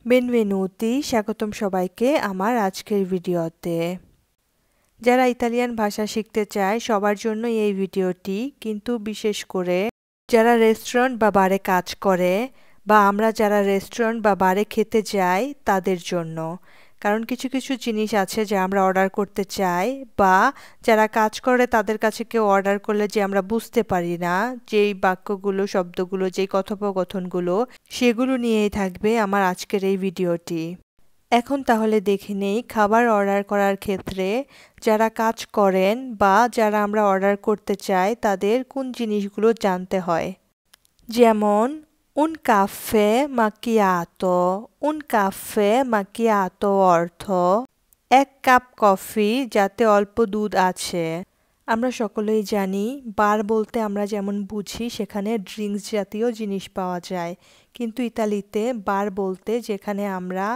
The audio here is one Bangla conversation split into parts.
বেনভেনুতি, স্বাগতম সবাইকে আমার আজকের ভিডিওতে। যারা ইতালিয়ান ভাষা শিখতে চায় সবার জন্য এই ভিডিওটি, কিন্তু বিশেষ করে যারা রেস্টুরেন্ট বা বারে কাজ করে বা আমরা যারা রেস্টুরেন্ট বা বারে খেতে যাই তাদের জন্য। কারণ কিছু কিছু জিনিস আছে যা আমরা অর্ডার করতে চাই বা যারা কাজ করে তাদের কাছে কেউ অর্ডার করলে যে আমরা বুঝতে পারি না, যেই বাক্যগুলো, শব্দগুলো, যেই কথোপকথনগুলো, সেগুলো নিয়েই থাকবে আমার আজকের এই ভিডিওটি। এখন তাহলে দেখে নেই খাবার অর্ডার করার ক্ষেত্রে যারা কাজ করেন বা যারা আমরা অর্ডার করতে চাই তাদের কোন জিনিসগুলো জানতে হয়। যেমন un caffè macchiato, un caffè macchiato অর্থ এক কাপ কফি যাতে অল্প দুধ আছে। আমরা সকলেই জানি বার বলতে আমরা যেমন বুঝি সেখানে ড্রিঙ্কস জাতীয় জিনিস পাওয়া যায়, কিন্তু ইতালিতে বার বলতে যেখানে আমরা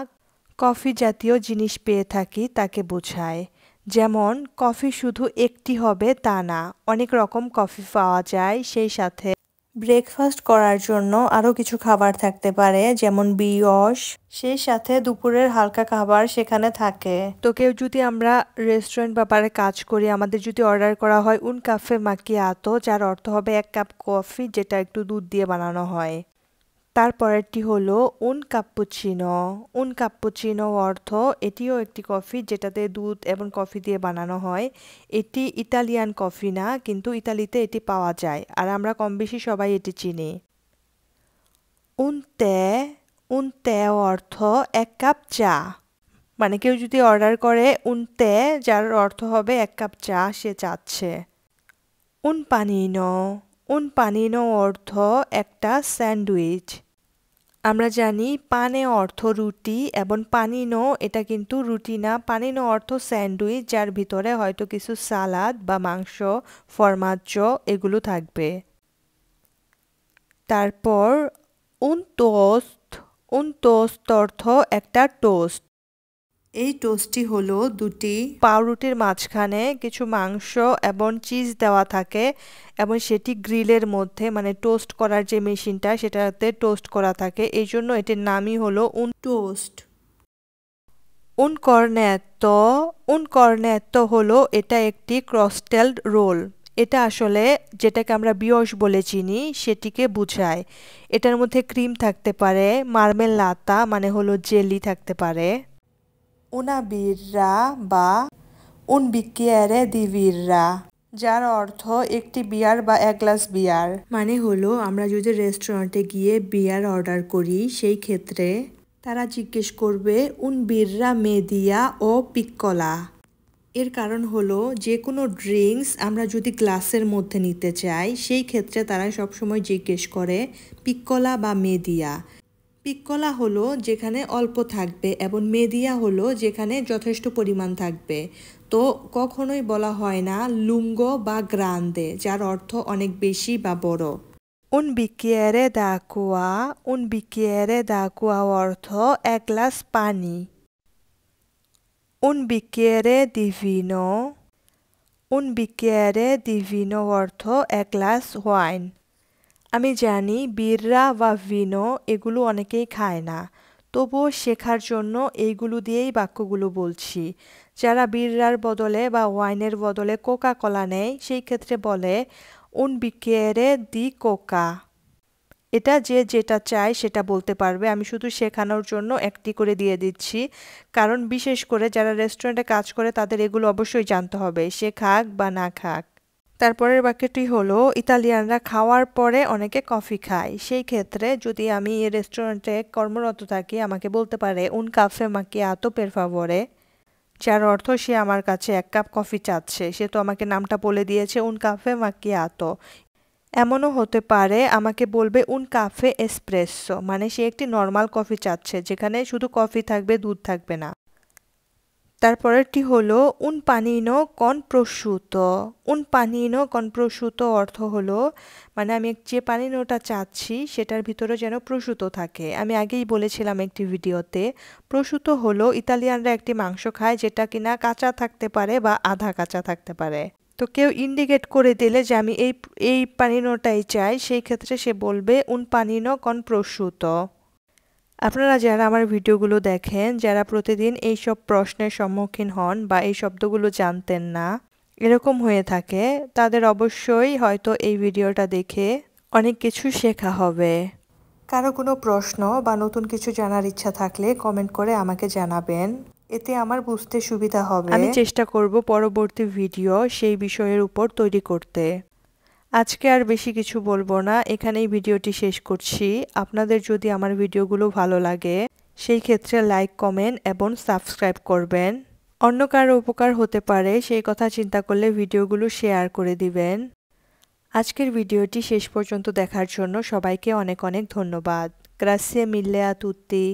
কফি জাতীয় জিনিস পেয়ে থাকি তাকে বোঝায়। যেমন কফি শুধু একটি হবে তা না, অনেক রকম কফি পাওয়া যায়। সেই সাথে ব্রেকফাস্ট করার জন্য আরও কিছু খাবার থাকতে পারে, যেমন ব্রিওশ। সেই সাথে দুপুরের হালকা খাবার সেখানে থাকে। তো কেউ যদি আমরা রেস্টুরেন্ট বা বারে কাজ করি, আমাদের যদি অর্ডার করা হয় un caffè macchiato, যার অর্থ হবে এক কাপ কফি যেটা একটু দুধ দিয়ে বানানো হয়। তারপরেরটি হলো un cappuccino, un cappuccino অর্থ এটিও একটি কফি যেটাতে দুধ এবং কফি দিয়ে বানানো হয়। এটি ইতালিয়ান কফি না, কিন্তু ইতালিতে এটি পাওয়া যায় আর আমরা কম বেশি সবাই এটি চিনি। un tè, un tè অর্থ এক কাপ চা। মানে কেউ যদি অর্ডার করে un tè, যার অর্থ হবে এক কাপ চা সে চাচ্ছে। un panino, un panino অর্থ একটা স্যান্ডউইচ। আমরা জানি পানে অর্থ রুটি এবং পানিনো এটা কিন্তু রুটি না। পানিনো অর্থ স্যান্ডউইচ যার ভিতরে হয়তো কিছু সালাদ বা মাংস, ফরমাজ্জো এগুলো থাকবে। তারপর un toast, un toast অর্থ একটা টোস্ট। এই টোস্টটি হলো দুটি পাউরুটির মাঝখানে কিছু মাংস এবং চিজ দেওয়া থাকে এবং সেটি গ্রিলের মধ্যে, মানে টোস্ট করার যে মেশিনটা সেটাতে টোস্ট করা থাকে, এই জন্য এটির নামই হলো উন টোস্ট। উন কর্নেতো হলো এটা একটি ক্রস্টেলড রোল। এটা আসলে যেটাকে আমরা বিয়স বলে চিনি সেটিকে বোঝায়। এটার মধ্যে ক্রিম থাকতে পারে, মার্মেলাতা মানে হলো জেলি থাকতে পারে। una birra বা un bicchiere di birra, যার অর্থ একটি বিয়ার বা এক গ্লাস বিয়ার। মানে হলো আমরা যদি রেস্টুরেন্টে গিয়ে বিয়ার অর্ডার করি সেই ক্ষেত্রে তারা জিজ্ঞেস করবে un birra media ও পিক্কোলা। এর কারণ হলো যে কোনো ড্রিঙ্কস আমরা যদি গ্লাসের মধ্যে নিতে চাই সেই ক্ষেত্রে তারা সবসময় জিজ্ঞেস করে পিক্কোলা বা মেদিয়া। পিক্কোলা হলো যেখানে অল্প থাকবে এবং মেদিয়া হলো যেখানে যথেষ্ট পরিমাণ থাকবে। তো কখনোই বলা হয় না লুঙ্গো বা গ্রান্দে, যার অর্থ অনেক বেশি বা বড়। un bicchiere d'acqua, un bicchiere d'acqua অর্থ এক গ্লাস পানি। un bicchiere di vino, un bicchiere di vino অর্থ এক গ্লাস ওয়াইন। আমি জানি বিররা বা ভিনো এগুলো অনেকেই খায় না, তবুও শেখার জন্য এইগুলো দিয়েই বাক্যগুলো বলছি। যারা বিররার বদলে বা ওয়াইনের বদলে কোকা কোলা নেয় সেই ক্ষেত্রে বলে un bicchiere di coca। এটা যে যেটা চায় সেটা বলতে পারবে, আমি শুধু শেখানোর জন্য একটি করে দিয়ে দিচ্ছি, কারণ বিশেষ করে যারা রেস্টুরেন্টে কাজ করে তাদের এগুলো অবশ্যই জানতে হবে, সে খাক বা না খাক। তারপরের বাক্যটি হলো ইতালিয়ানরা খাওয়ার পরে অনেকে কফি খায়। সেই ক্ষেত্রে যদি আমি এই রেস্টুরেন্টে কর্মরত থাকি আমাকে বলতে পারে un caffè macchiato per favore, যার অর্থ সে আমার কাছে এক কাপ কফি চাচ্ছে। সে তো আমাকে নামটা বলে দিয়েছে un caffè macchiato। এমনও হতে পারে আমাকে বলবে un caffè espresso, মানে সে একটি নর্মাল কফি চাচ্ছে যেখানে শুধু কফি থাকবে, দুধ থাকবে না। তারপরেরটি হলো un panino con prosciutto, un panino con prosciutto অর্থ হলো মানে আমি যে পানিনোটা চাচ্ছি সেটার ভিতরে যেন প্রসূতো থাকে। আমি আগেই বলেছিলাম একটি ভিডিওতে, প্রসূতো হলো ইতালিয়ানরা একটি মাংস খায় যেটা কিনা কাঁচা থাকতে পারে বা আধা কাঁচা থাকতে পারে। তো কেউ ইন্ডিকেট করে দিলে যে আমি এই পানিনোটাই চাই, সেই ক্ষেত্রে সে বলবে un panino con prosciutto। আপনারা যারা আমার ভিডিওগুলো দেখেন, যারা প্রতিদিন এইসব প্রশ্নের সম্মুখীন হন বা এই শব্দগুলো জানতেন না, এরকম হয়ে থাকে, তাদের অবশ্যই হয়তো এই ভিডিওটা দেখে অনেক কিছু শেখা হবে। কারো কোনো প্রশ্ন বা নতুন কিছু জানার ইচ্ছা থাকলে কমেন্ট করে আমাকে জানাবেন, এতে আমার বুঝতে সুবিধা হবে। আমি চেষ্টা করব পরবর্তী ভিডিও সেই বিষয়ের উপর তৈরি করতে। আজকে আর বেশি কিছু বলবো না, এখানেই ভিডিওটি শেষ করছি। আপনাদের যদি আমার ভিডিওগুলো ভালো লাগে সেই ক্ষেত্রে লাইক, কমেন্ট এবং সাবস্ক্রাইব করবেন। অন্য কারো উপকার হতে পারে সেই কথা চিন্তা করলে ভিডিওগুলো শেয়ার করে দিবেন। আজকের ভিডিওটি শেষ পর্যন্ত দেখার জন্য সবাইকে অনেক অনেক ধন্যবাদ। Grazie mille a tutti।